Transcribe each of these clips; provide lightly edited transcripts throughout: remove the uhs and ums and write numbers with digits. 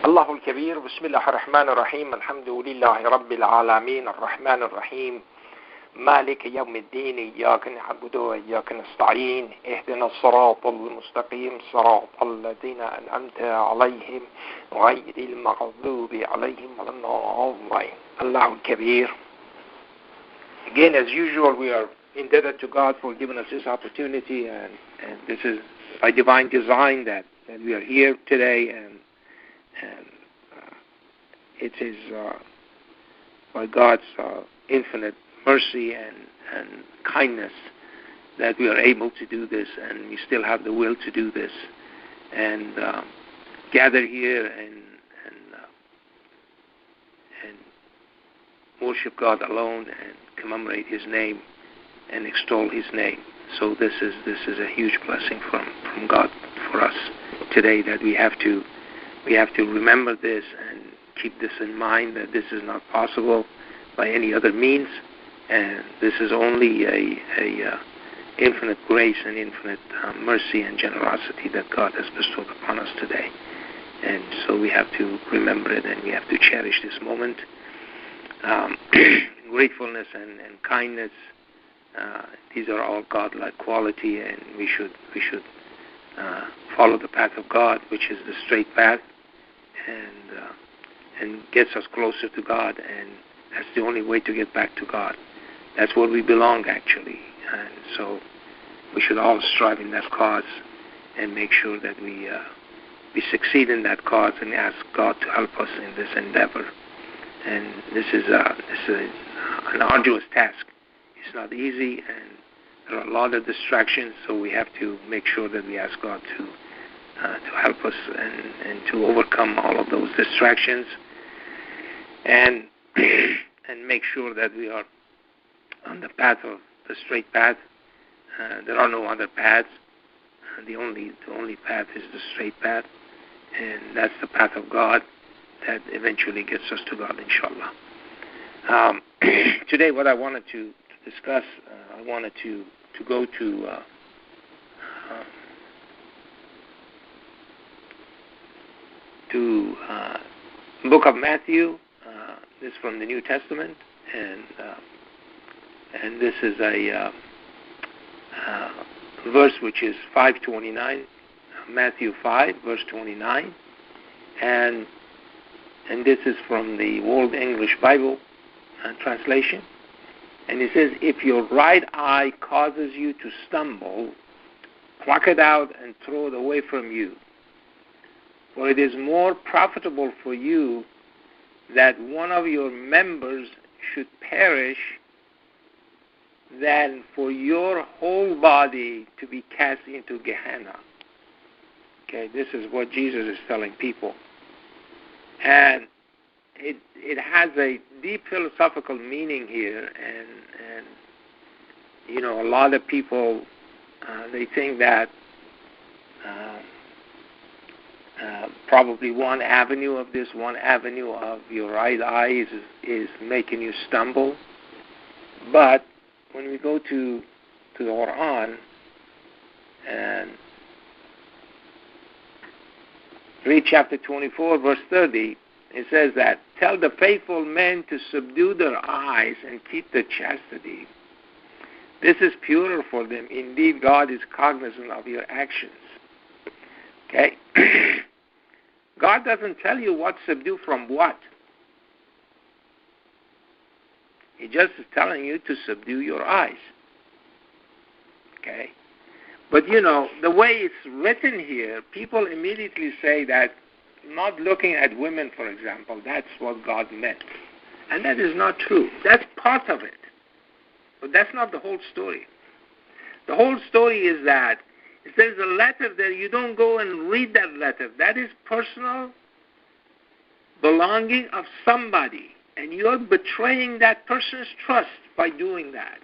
الله الكبير. بسم الله الرحمن الرحيم. الحمد لله رب العالمين الرحمن الرحيم مالك يوم الدين. إياك نعبد وإياك نستعين. اهدنا الصراط المستقيم صراط الذين أنعمت عليهم غير المغضوب عليهم ولا الضالين. الله الكبير. Again, as usual, we are indebted to God for giving us this opportunity, and this is by divine design that we are here today, and it is by God's infinite mercy and kindness that we are able to do this, and we still have the will to do this, and gather here and worship God alone and commemorate His name and extol His name. So this is a huge blessing from God for us today, that we have to remember this and keep this in mind, that this is not possible by any other means, and this is only a infinite grace and infinite mercy and generosity that God has bestowed upon us today. And so we have to remember it, and we have to cherish this moment. Gratefulness and kindness, these are all God-like quality, and we should follow the path of God, which is the straight path, and gets us closer to God, and that's the only way to get back to God. That's where we belong, actually, and so we should all strive in that cause and make sure that we succeed in that cause, and ask God to help us in this endeavor. And this is an arduous task. It's not easy, and there are a lot of distractions, so we have to make sure that we ask God to help us and to overcome all of those distractions, and make sure that we are on the path of the straight path. There are no other paths. The only path is the straight path, and that's the path of God that eventually gets us to God, inshallah. Today, what I wanted to discuss, I wanted to go to book of Matthew. This is from the New Testament, and this is a verse which is 5:29, Matthew 5, verse 29, and this is from the World English Bible translation. And it says, "If your right eye causes you to stumble, pluck it out and throw it away from you. For it is more profitable for you that one of your members should perish than for your whole body to be cast into Gehenna." Okay, this is what Jesus is telling people. And it has a deep philosophical meaning here, and a lot of people they think that probably one avenue of your right eye is making you stumble. But when we go to the Quran and read chapter 24, verse 30, it says that, "Tell the faithful men to subdue their eyes and keep their chastity. This is purer for them. Indeed, God is cognizant of your actions." Okay? God doesn't tell you what subdue from what. He just is telling you to subdue your eyes. Okay? But, the way it's written here, people immediately say that not looking at women, for example, that's what God meant. And that is not true. That's part of it. But that's not the whole story. The whole story is that if there's a letter there, you don't go and read that letter. That is personal belonging of somebody, and you're betraying that person's trust by doing that.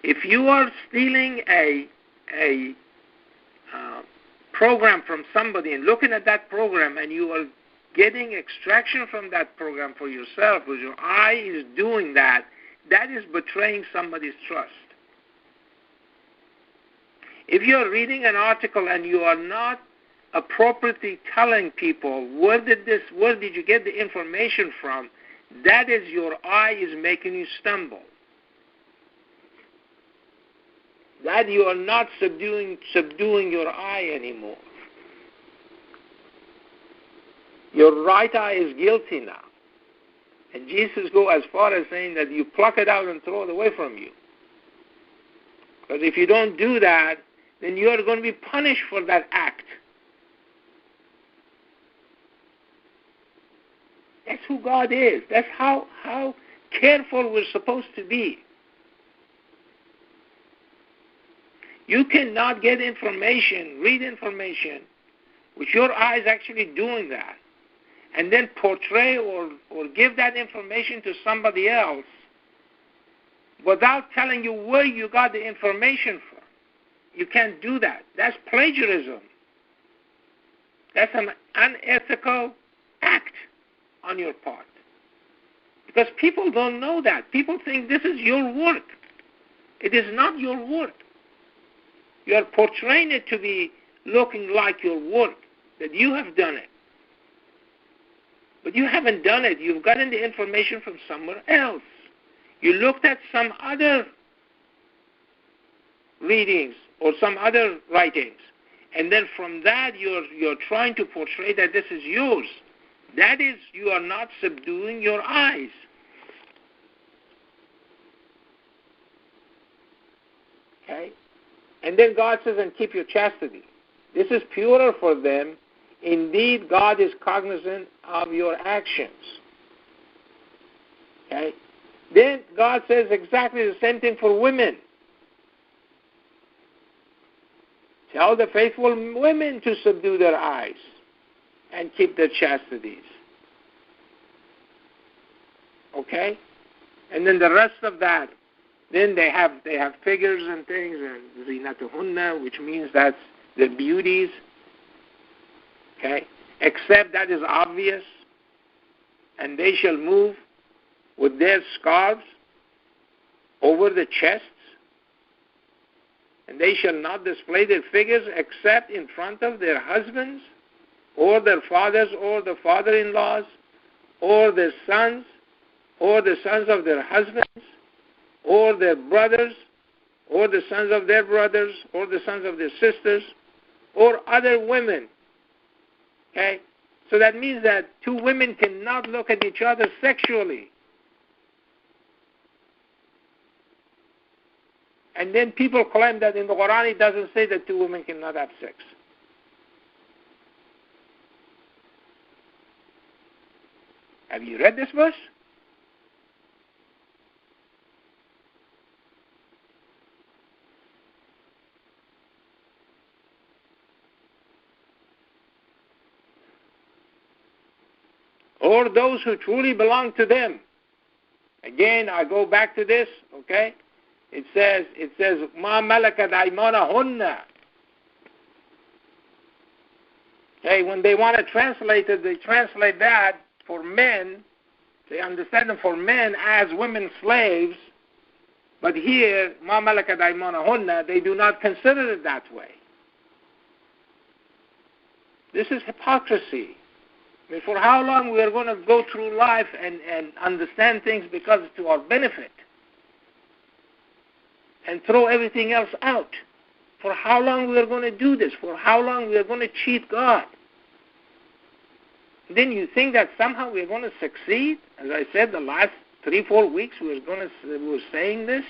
If you are stealing a program from somebody and looking at that program, and you are getting extraction from that program for yourself, because your eye is doing that, that is betraying somebody's trust. If you're reading an article and you are not appropriately telling people, where did you get the information from? That is, your eye is making you stumble. That you are not subduing your eye anymore. Your right eye is guilty now. And Jesus goes as far as saying that you pluck it out and throw it away from you. Because if you don't do that, then you are going to be punished for that act. That's who God is. That's how careful we're supposed to be. You cannot get information, read information, with your eyes actually doing that, and then portray or give that information to somebody else without telling you where you got the information from. You can't do that. That's plagiarism. That's an unethical act on your part. Because people don't know that. People think this is your work. It is not your work. You are portraying it to be looking like your work, that you have done it. But you haven't done it. You've gotten the information from somewhere else. You looked at some other readings or some other writings, and then from that you're trying to portray that this is yours. That is, you are not subduing your eyes. Okay? And then God says, and keep your chastity. This is purer for them. Indeed, God is cognizant of your actions. Okay? Then God says exactly the same thing for women. Tell the faithful women to subdue their eyes and keep their chastities. Okay? And then the rest of that, then they have figures and things, and zinatuhunna, which means that's their beauties. Okay? Except that is obvious. And they shall move with their scarves over the chests, and they shall not display their figures except in front of their husbands, or their fathers, or the father-in-laws, or their sons, or the sons of their husbands, or their brothers, or the sons of their brothers, or the sons of their sisters, or other women. Okay? So that means that two women cannot look at each other sexually. And then people claim that in the Quran it doesn't say that two women cannot have sex. Have you read this verse? Or those who truly belong to them. Again, I go back to this, okay? It says, Ma malakat aymanahunna. Okay, when they want to translate it, they translate that for men. They understand them for men as women slaves. But here, Ma malakat aymanahunna, they do not consider it that way. This is hypocrisy. I mean, for how long we are going to go through life and understand things because it's to our benefit, and throw everything else out? For how long we are going to do this? For how long we are going to cheat God? Then you think that somehow we are going to succeed? As I said, the last 3-4 weeks we were saying this,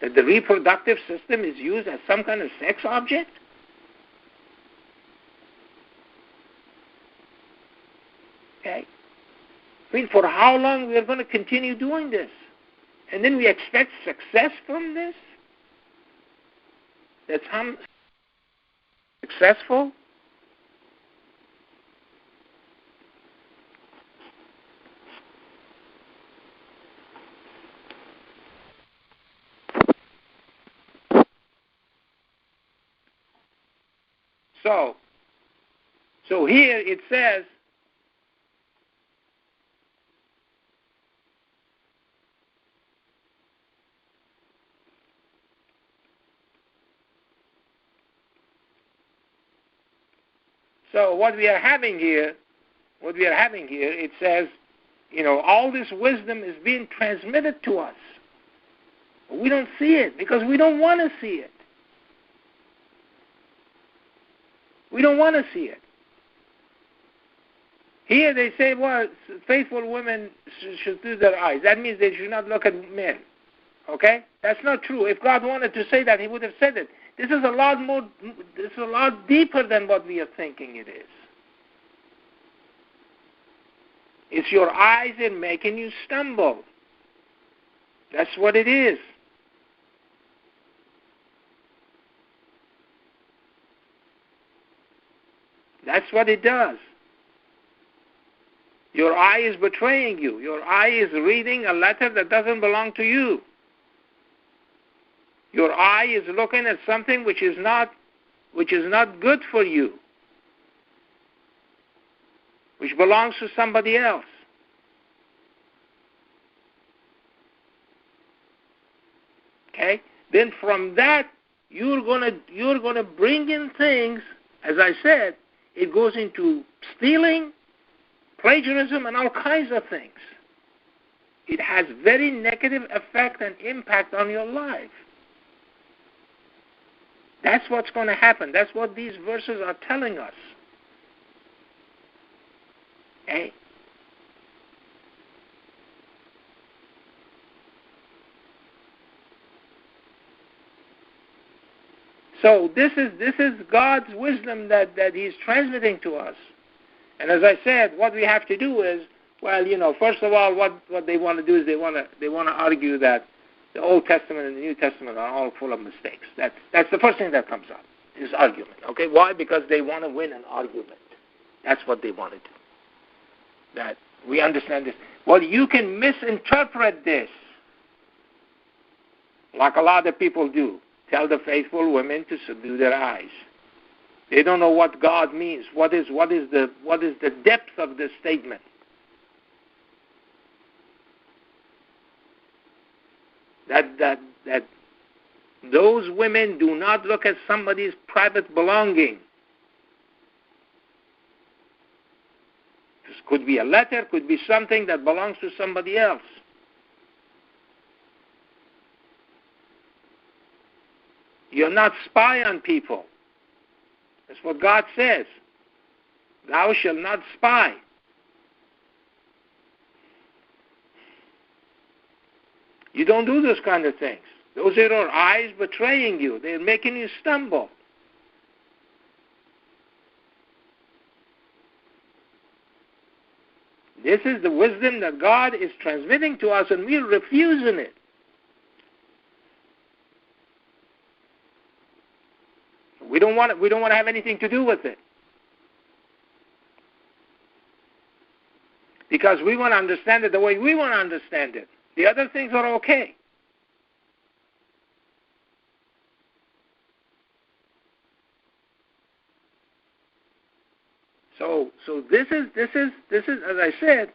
that the reproductive system is used as some kind of sex object. Okay? I mean, for how long we are going to continue doing this? And then we expect success from this? That's how successful? So here it says, So what we are having here, it says, all this wisdom is being transmitted to us. But we don't see it because we don't want to see it. We don't want to see it. Here they say, well, faithful women should do their eyes. That means they should not look at men. Okay? That's not true. If God wanted to say that, He would have said it. This is a lot deeper than what we are thinking it is. It's your eyes in making you stumble. That's what it is. That's what it does. Your eye is betraying you. Your eye is reading a letter that doesn't belong to you. Your eye is looking at something which is not good for you, which belongs to somebody else. Okay? Then from that, you're gonna bring in things. As I said, it goes into stealing, plagiarism, and all kinds of things. It has very negative effect and impact on your life. That's what's going to happen. That's what these verses are telling us. Okay? So this is God's wisdom that He's transmitting to us. And as I said, what we have to do is, first of all, what they want to do is they want to argue that the Old Testament and the New Testament are all full of mistakes. That's the first thing that comes up, is argument. Okay, why? Because they want to win an argument. That's what they want to do. That we understand this. Well, you can misinterpret this, like a lot of people do. Tell the faithful women to subdue their eyes. They don't know what God means. What is the depth of this statement? That those women do not look at somebody's private belonging. This could be a letter, could be something that belongs to somebody else. You're not spy on people. That's what God says. Thou shalt not spy. You don't do those kind of things. Those are your eyes betraying you. They're making you stumble. This is the wisdom that God is transmitting to us, and we're refusing it. We don't want to have anything to do with it. Because we want to understand it the way we want to understand it. The other things are okay. So this is, as I said,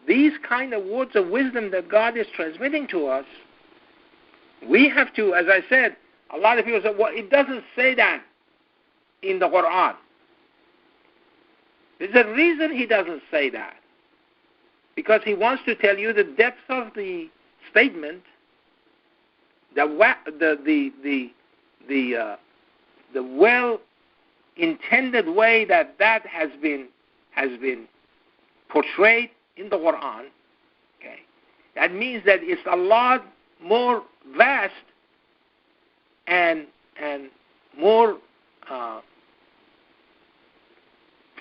these kind of words of wisdom that God is transmitting to us, we have to, as I said, a lot of people say, well, it doesn't say that in the Quran. There's a reason He doesn't say that. Because He wants to tell you the depth of the statement, the well-intended way that has been portrayed in the Quran. Okay, that means that it's a lot more vast and more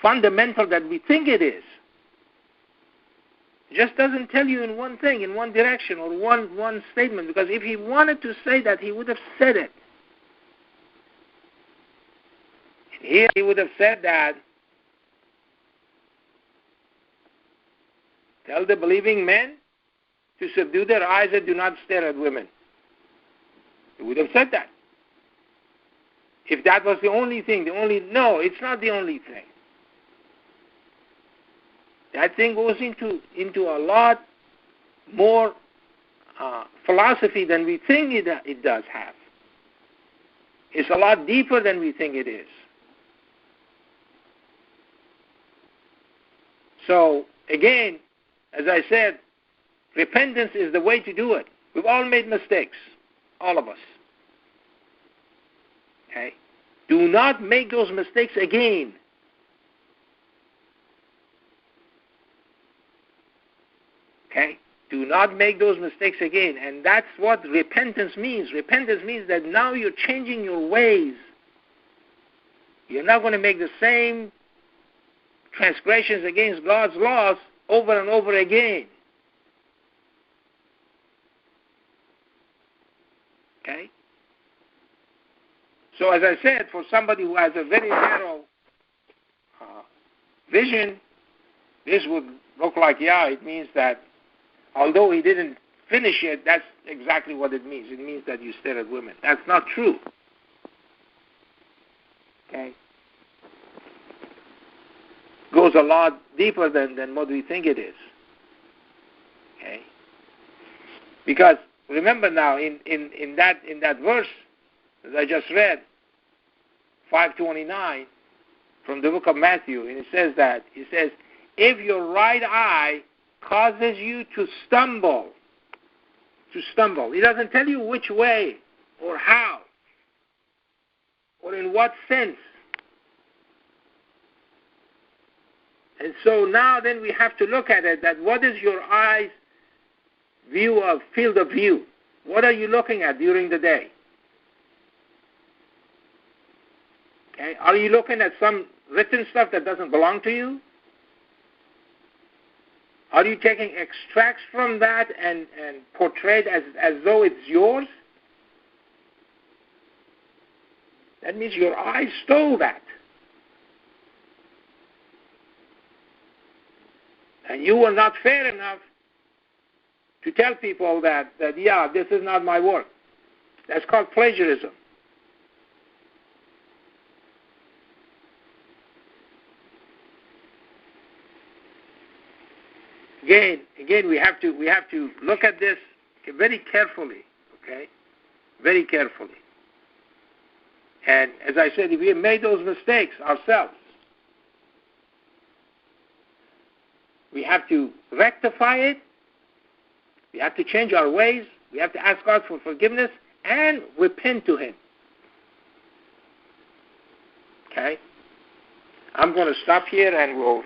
fundamental than we think it is. It just doesn't tell you in one thing, in one direction, or one statement, because if He wanted to say that, He would have said it. Here He would have said that, tell the believing men to subdue their eyes and do not stare at women. He would have said that. If that was the only thing, no, it's not the only thing. That thing goes into a lot more philosophy than we think it does have. It's a lot deeper than we think it is. So, again, as I said, repentance is the way to do it. We've all made mistakes, all of us. Okay? Do not make those mistakes again. Okay? Do not make those mistakes again. And that's what repentance means. Repentance means that now you're changing your ways. You're not going to make the same transgressions against God's laws over and over again. Okay? So as I said, for somebody who has a very narrow vision, this would look like, it means that although he didn't finish it, that's exactly what it means. It means that you stare at women. That's not true. Okay? Goes a lot deeper than what we think it is. Okay? Because remember now, in that verse that I just read, 5:29 from the book of Matthew, and it says, if your right eye causes you to stumble, it doesn't tell you which way or how or in what sense. And so now then we have to look at it, that what is your eye's field of view? What are you looking at during the day? Okay? Are you looking at some written stuff that doesn't belong to you? Are you taking extracts from that and portray it as though it's yours? That means your eyes stole that. And you were not fair enough to tell people that this is not my work. That's called plagiarism. Again, we have to look at this very carefully, okay? Very carefully. And as I said, if we have made those mistakes ourselves, we have to rectify it. We have to change our ways. We have to ask God for forgiveness and repent to Him. Okay? I'm going to stop here and we'll